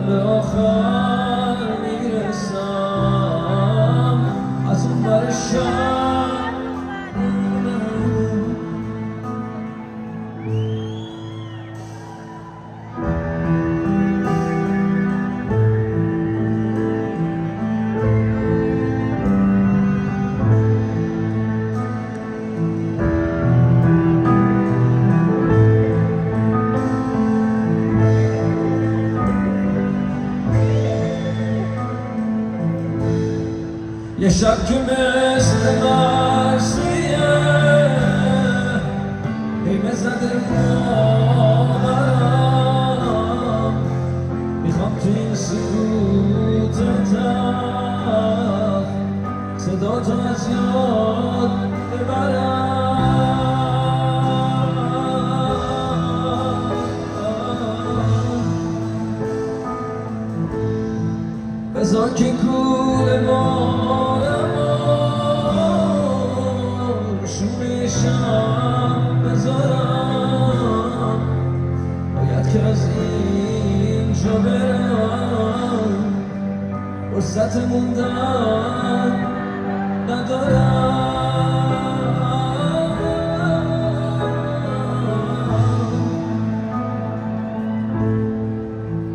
به آخر میرسم از اون بر شب. یه شب که مثل مرسیه قیمه زده مادرم، میخوام تو این سکوت تلخ صدا تو از یاد ببرم. بذار که کوله بذارم، باید که از اینجا برم، فرصت موندن ندارم.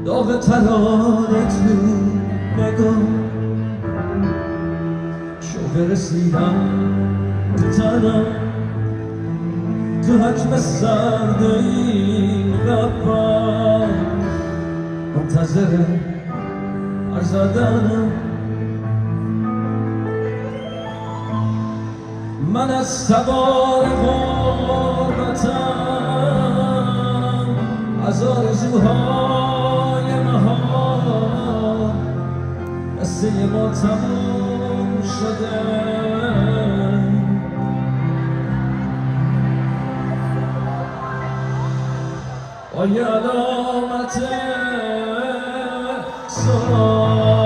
داغ ترانه تو نگاه شوق رسیدم تو تنم، تو حجم سرد این قبم منتظر حرف زدنم. من از تبار غربتم، از آرزوهای نهان، قصه ما تموم شده. با یه علامت سلام